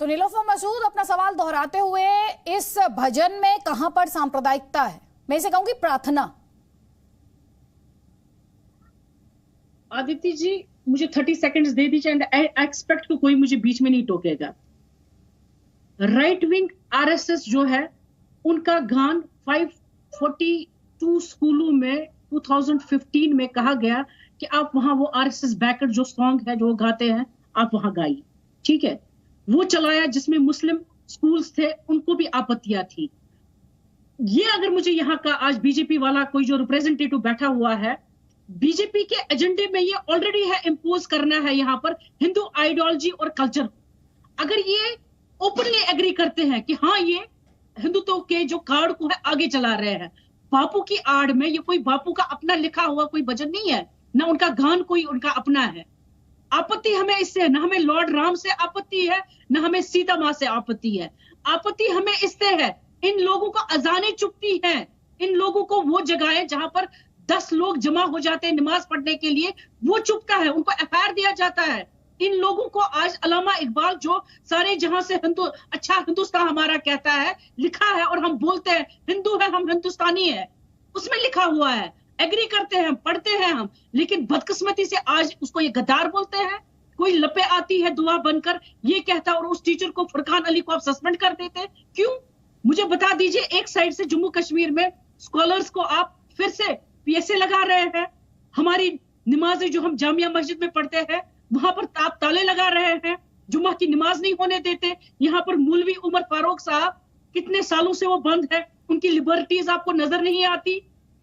तो नीलोफर मसूद अपना सवाल दोहराते हुए इस भजन में कहां पर सांप्रदायिकता है? मैं इसे कहूंगी प्रार्थना। आदित्य जी, मुझे 30 सेकंड्स दे दीजिए एंड आई एक्सपेक्ट कि कोई मुझे बीच में नहीं टोकेगा। राइट विंग आरएसएस जो है उनका गान 542 स्कूलों में 2015 में कहा गया कि आप वहां वो आरएसएस बैकर जो सॉन्ग है जो गाते हैं आप वहां गाइए, ठीक है। वो चलाया जिसमें मुस्लिम स्कूल्स थे, उनको भी आपत्तियां थी। ये अगर मुझे यहाँ का आज बीजेपी वाला कोई जो रिप्रेजेंटेटिव बैठा हुआ है, बीजेपी के एजेंडे में ये ऑलरेडी है इंपोज करना है यहाँ पर हिंदू आइडियोलॉजी और कल्चर। अगर ये ओपनली एग्री करते हैं कि हाँ ये हिंदुत्व के जो कार्ड को है आगे चला रहे हैं, बापू की आड़ में, ये कोई बापू का अपना लिखा हुआ कोई भजन नहीं है, ना उनका गान कोई उनका अपना है। आपत्ति हमें इससे, ना हमें लॉर्ड राम से आपत्ति है, ना हमें सीता माँ से आपत्ति है। आपत्ति हमें इससे है, इन लोगों को अजानें चुभती हैं, इन लोगों को वो जगहें जहां पर 10 लोग जमा हो जाते हैं नमाज पढ़ने के लिए, वो चुभता है, उनको एफआईआर दिया जाता है। इन लोगों को आज अल्लामा इकबाल जो सारे जहां से अच्छा हिंदुस्तान हमारा कहता है, लिखा है और हम बोलते हैं हिंदू है, हम हिंदुस्तानी है, उसमें लिखा हुआ है, एग्री करते हैं, पढ़ते हैं हम, लेकिन बदकिस्मती से आज उसको ये गद्दार बोलते हैं। कोई लपे आती है दुआ बनकर ये कहता है और उस टीचर को, फुरकान अली को आप सस्पेंड कर देते हैं, क्यों? मुझे बता दीजिए। एक साइड से जम्मू कश्मीर में स्कॉलर्स को आप फिर से पीएसए लगा रहे हैं, हमारी नमाजें जो हम जामिया मस्जिद में पढ़ते हैं वहां पर आप ताले लगा रहे हैं, जुम्मा की नमाज नहीं होने देते। यहाँ पर मौलवी उमर फारूक साहब कितने सालों से वो बंद है, उनकी लिबर्टीज आपको नजर नहीं आती।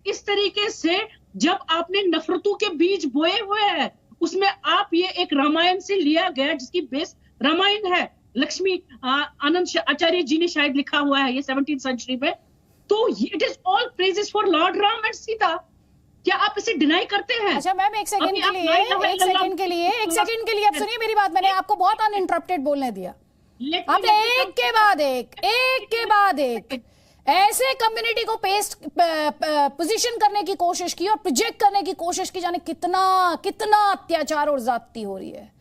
इस तरीके से जब आपने नफरतों के बीज बोए हुए हैं, उसमें आप ये एक रामायण से लिया गया जिसकी बेस रामायण है, लक्ष्मी आनंद आचार्य जी ने शायद लिखा हुआ है ये 17th सेंचुरी में, तो it is all praises for Lord Ram and Sita. क्या आप इसे डिनाई करते हैं? अच्छा मैम, एक सेकंड के लिए अब सुनिए मेरी बात। मैंने आपको बहुत अनइंटरप्टेड बोलने दिया, आपने एक के बाद एक ऐसे कम्युनिटी को पोजीशन करने की कोशिश की और प्रोजेक्ट करने की कोशिश की, जाने कितना अत्याचार और ज्यादती हो रही है।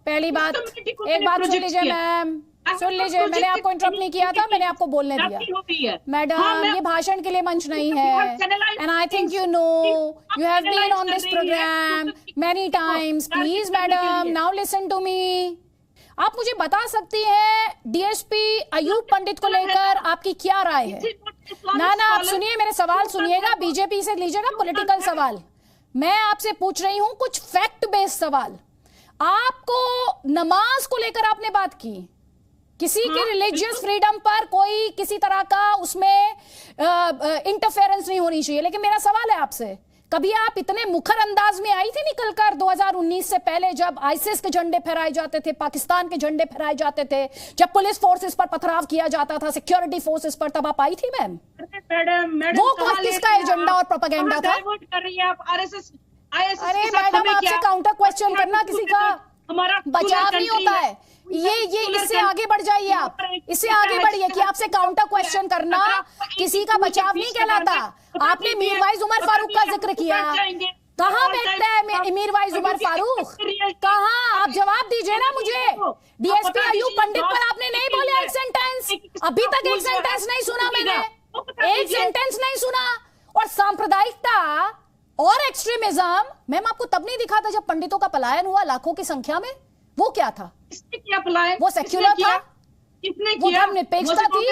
पहली बात, एक बात सुन लीजिए मैम, सुन लीजिए, मैंने आपको इंटरप्ट नहीं किया था, मैंने आपको बोलने दिया। मैडम ये भाषण के लिए मंच नहीं है, and I think you know you have been on this program many times. Please madam now listen to me. आप मुझे बता सकती हैं डीएसपी अयूब पंडित को लेकर आपकी क्या राय है? ना आप सुनिए, मेरे सवाल सुनिएगा, बीजेपी से लीजिएगा पॉलिटिकल सवाल। मैं आपसे पूछ रही हूं कुछ फैक्ट बेस्ड सवाल। आपको नमाज को लेकर आपने बात की, किसी की रिलीजियस फ्रीडम पर कोई किसी तरह का उसमें इंटरफेरेंस नहीं होनी चाहिए, लेकिन मेरा सवाल है आपसे, कभी आप इतने मुखर अंदाज में आई थी निकलकर 2019 से पहले, जब आईसिस के झंडे फहराए जाते थे, पाकिस्तान के झंडे फहराए जाते थे, जब पुलिस फोर्सेस पर पथराव किया जाता था, सिक्योरिटी फोर्सेस पर, तब आप आई थी मैम? वो किसका एजेंडा और प्रोपेगेंडा था? अरे मैडम, आपसे काउंटर क्वेश्चन करना किसी का बचाव नहीं होता है। ये इससे आगे बढ़ जाइए, आप इससे आगे बढ़िए कि आपसे काउंटर क्वेश्चन करना किसी का बचाव नहीं कहलाता। आपने मीरवाइज उमर फारूक का जिक्र किया, कहाँ बैठता है मीरवाइज उमर फारूक? कहाँ? आप जवाब दीजिए ना मुझे। डीएसपी अयूब पंडित पर आपने नहीं बोले एक सेंटेंस, अभी तक एक सेंटेंस नहीं सुना मैंने, एक सेंटेंस नहीं सुना। और सांप्रदायिकता और एक्सट्रीमिज्म मैम आपको तब नहीं दिखा था जब पंडितों का पलायन हुआ लाखों की संख्या में। वो क्या था? क्या पलायन? वो सेक्युलर था, वो धर्मनिरपेक्षता थी,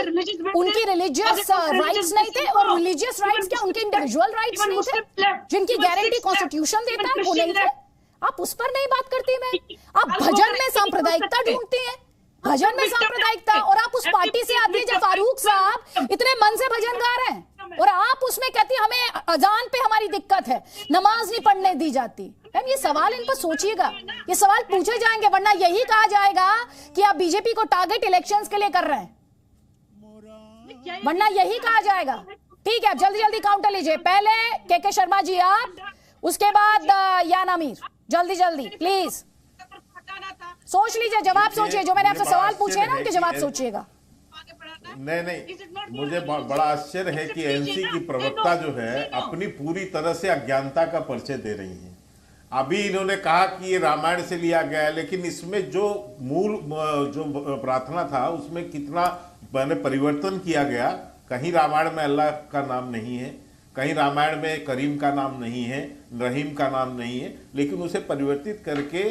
उनकी रिलीजियस राइट्स नहीं थे। और रिलीजियस राइट्स क्या, उनके इंडिविजुअल राइट्स नहीं थे जिनकी गारंटी कॉन्स्टिट्यूशन देता है? वो नहीं थे। आप उस पर नहीं बात करती मैं। आप भजन में सांप्रदायिकता ढूंढती हैं, भजन में सांप्रदायिकता, और आप उस पार्टी से आती है जब फारूक साहब इतने मन से भजन गा रहे हैं और आप उसमें कहती हमें अजान पे हमारी दिक्कत है, नमाज नहीं पढ़ने दी जाती। मैम ये सवाल इन पर सोचिएगा, ये सवाल पूछे जाएंगे, वरना यही कहा जाएगा कि आप बीजेपी को टारगेट इलेक्शंस के लिए कर रहे हैं, वरना यही कहा जाएगा। ठीक है, जल्दी जल्दी काउंटर लीजिए। पहले के शर्मा जी आप, उसके बाद यान अमीर, जल्दी जल्दी प्लीज सोच लीजिए, जवाब सोचिए। जो मैंने आपसे सवाल पूछे हैं ना उनके जवाब सोचिएगा। नहीं, मुझे बड़ा आश्चर्य है कि एनसी की प्रवक्ता जो है अपनी पूरी तरह से अज्ञानता का परिचय दे रही है। अभी इन्होंने कहा कि ये रामायण से लिया गया है, लेकिन इसमें जो मूल जो प्रार्थना था उसमें कितना मैंने परिवर्तन किया गया। कहीं रामायण में अल्लाह का नाम नहीं है, कहीं रामायण में करीम का नाम नहीं है, रहीम का नाम नहीं है, लेकिन उसे परिवर्तित करके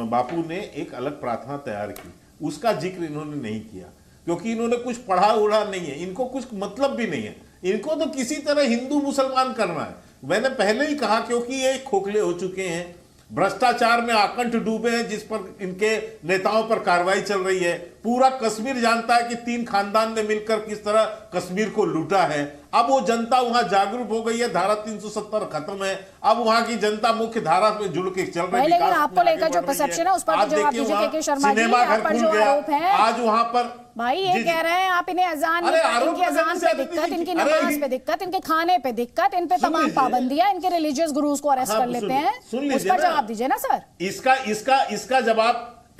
बापू ने एक अलग प्रार्थना तैयार की, उसका जिक्र इन्होंने नहीं किया, क्योंकि इन्होंने कुछ पढ़ा उड़ा नहीं है, इनको कुछ मतलब भी नहीं है, इनको तो किसी तरह हिंदू मुसलमान करना है। मैंने पहले ही कहा, क्योंकि ये खोखले हो चुके हैं, भ्रष्टाचार में आकंठ डूबे हैं, जिस पर इनके नेताओं पर कार्रवाई चल रही है। पूरा कश्मीर जानता है कि 3 खानदान ने मिलकर किस तरह कश्मीर को लूटा है। अब वो जनता वहां जागरूक हो गई है, धारा 370 खत्म है, अब वहां की जनता मुख्य धारा में जुड़ के चल रही है। लेकिन आपको लेकर जो परसेप्शन है उस पर जो आप दीजिए के शर्मा जी, आप पर जो आरोप है, आज वहां पर भाई ये कह रहे हैं आप इन्हें अजान, इनकी अजान पे दिक्कत, इनकी नमाज पे दिक्कत, इनके खाने पे दिक्कत, इन पे तमाम पाबंदियां, इनके रिलीजियस गुरुज को अरेस्ट कर लेते हैं, उस पर जवाब दीजिए ना सर।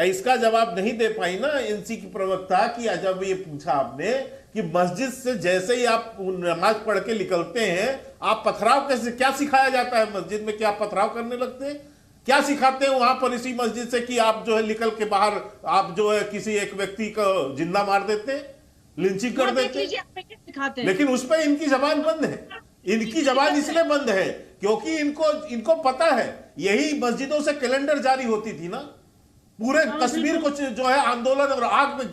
इसका जवाब नहीं दे पाई ना एनसी की प्रवक्ता की। जब ये पूछा आपने कि मस्जिद से जैसे ही आप नमाज पढ़ के निकलते हैं, आप पथराव कैसे, क्या सिखाया जाता है मस्जिद में? क्या आप पथराव करने लगते हैं? क्या सिखाते हैं वहां पर इसी मस्जिद से कि आप जो है निकल के बाहर आप जो है किसी एक व्यक्ति को जिंदा मार देते हैं, लिंचिंग कर देते हैं? लेकिन उस पर इनकी जबान बंद है। इनकी जबान इसलिए बंद है क्योंकि इनको पता है यही मस्जिदों से कैलेंडर जारी होती थी ना, पूरे कश्मीर को जो है आंदोलन और आग में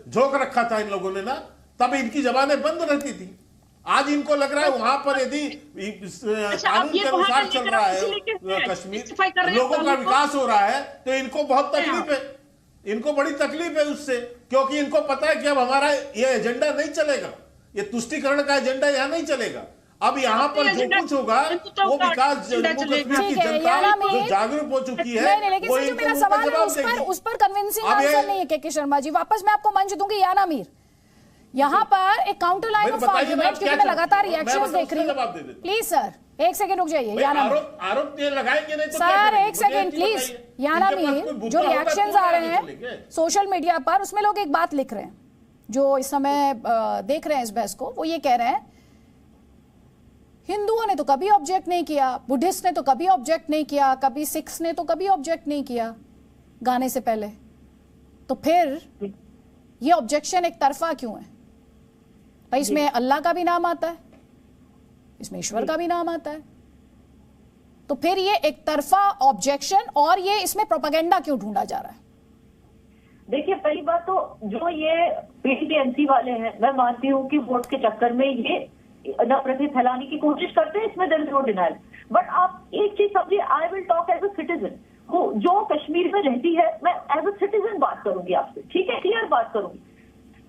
झोंक रखा था इन लोगों ने ना, तब इनकी जबानें बंद रहती थी। आज इनको लग रहा है वहां पर यदि कानून के अनुसार चल रहा है कश्मीर, लोगों का विकास हो रहा है, तो इनको बहुत तकलीफ है, इनको बड़ी तकलीफ है उससे, क्योंकि इनको पता है कि अब हमारा ये एजेंडा नहीं चलेगा, ये तुष्टीकरण का एजेंडा यहाँ नहीं चलेगा। अब यहाँ पर जो कुछ होगा वो विकास जम्मू कश्मीर की जनता जो जागरूक हो चुकी है, लेकिन जो मेरा सवाल है उस पर कन्विंसिंग आंसर नहीं है के शर्मा जी। वापस मैं आपको मंच दूंगी याना मीर, यहाँ पर एक काउंटर लाइन ऑफ आर्गुमेंट, क्योंकि मैं लगातार रिएक्शंस देख रही हूँ। प्लीज सर एक सेकंड रुक जाइए याना मीर, आरोप लगाएंगे नहीं तो सर एक सेकंड प्लीज। याना मीर, जो रिएक्शंस आ रहे हैं सोशल मीडिया पर, उसमें लोग एक बात लिख रहे हैं जो इस समय देख रहे हैं इस बहस को, वो ये कह रहे हैं हिंदुओं ने तो कभी ऑब्जेक्ट नहीं किया, बुद्धिस्ट ने तो कभी ऑब्जेक्ट नहीं किया, कभी सिख्स ने तो कभी ऑब्जेक्ट नहीं किया गाने से पहले, तो फिर ये ऑब्जेक्शन एक तरफा क्यों है? भाई इसमें अल्लाह का भी नाम आता है, इसमें ईश्वर का भी नाम आता है, तो फिर ये एक तरफा ऑब्जेक्शन और ये इसमें प्रोपेगेंडा क्यों ढूंढा जा रहा है? देखिए पहली बात तो जो ये पीटीएमसी वाले हैं, मैं मानती हूँ कि वोट के चक्कर में ये नफरतें फैलाने की कोशिश करते हैं, इसमें there is no denial, but आप एक चीज समझिए, I will talk as a citizen जो कश्मीर में रहती है, मैं एज अ सिटीजन बात करूंगी आपसे, ठीक है, क्लियर बात करूंगी।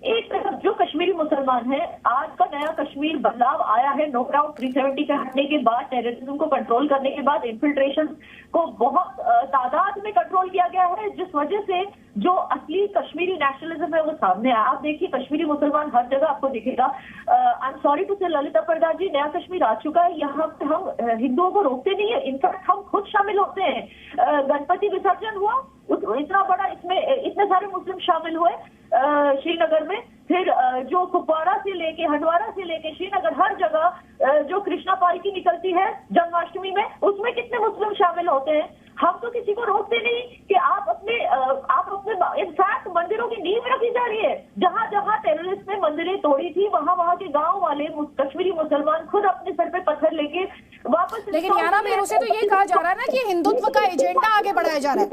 एक तरफ जो कश्मीरी मुसलमान है, आज का नया कश्मीर बदलाव आया है, नो डाउट 370 के हटने के बाद, टेररिज्म को कंट्रोल करने के बाद, इन्फिल्ट्रेशन को बहुत तादाद में कंट्रोल किया गया है, जिस वजह से जो असली कश्मीरी नेशनलिज्म है वो सामने आया। आप देखिए कश्मीरी मुसलमान हर जगह आपको दिखेगा। आई एम सॉरी टू से ललिता प्रदास जी, नया कश्मीर आ चुका है, यहाँ पे हम हिंदुओं को रोकते नहीं है, इनफैक्ट हम खुद शामिल होते हैं। गणपति विसर्जन हुआ, इतना बड़ा, इसमें इतने सारे मुस्लिम शामिल हुए श्रीनगर में, फिर जो कुपवाड़ा से लेके हंडवारा से लेके श्रीनगर, हर जगह जो कृष्णा पालकी निकलती है जन्माष्टमी में, उसमें कितने मुस्लिम शामिल होते हैं। हम तो किसी को रोकते नहीं कि आप अपने इनफैक्ट मंदिरों की नींव रखी जा रही है, जहां जहां टेररिस्ट ने मंदिरें तोड़ी थी, वहां के गांव वाले कश्मीरी मुसलमान खुद अपने सर पे पत्थर लेके वापस। लेकिन याना मेरू से तो ये कहा जा रहा है ना कि हिंदुत्व का एजेंडा आगे बढ़ाया जा रहा है।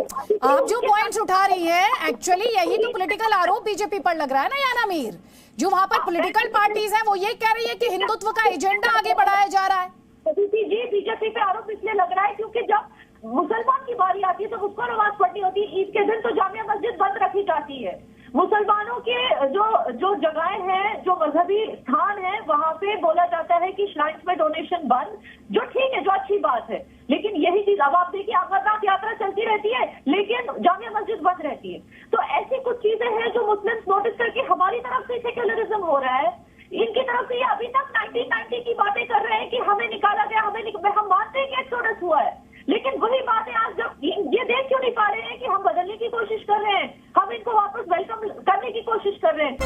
आप जो पॉइंट्स उठा रही हैं, एक्चुअली यही तो पॉलिटिकल आरोप बीजेपी पर लग रहा है ना याना मीर। जो वहां पर पॉलिटिकल पार्टीज हैं वो ये कह रही है कि हिंदुत्व का एजेंडा आगे बढ़ाया जा रहा है। जी, बीजेपी पे आरोप इसलिए लग रहा है क्योंकि जब मुसलमान की बारी आती है तो उसको नमाज पढ़नी होती है, ईद के दिन तो जामिया मस्जिद बंद रखी जाती है। मुसलमानों के जो जगहें हैं, जो मजहबी स्थान है, वहां पे बोला जाता है कि श्राइन्स में डोनेशन बंद, जो ठीक है, जो अच्छी बात है, लेकिन यही चीज अब आप देखिए अमरनाथ यात्रा चलती रहती है लेकिन जामिया मस्जिद बंद रहती है। तो ऐसी कुछ चीजें हैं जो मुस्लिम्स नोटिस करके हमारी तरफ से सेक्युलरिज्म हो रहा है, इनकी तरफ से ये अभी तक 1990 की बातें कर रहे हैं कि हमें निकाला गया, हम मानते हैं कि एक्सोडस हुआ है, लेकिन वही बातें आज जब ये देख क्यों नहीं पा रहे हैं कि हम बदलने की कोशिश कर रहे हैं, हम इनको वापस वेलकम करने की कोशिश कर रहे हैं।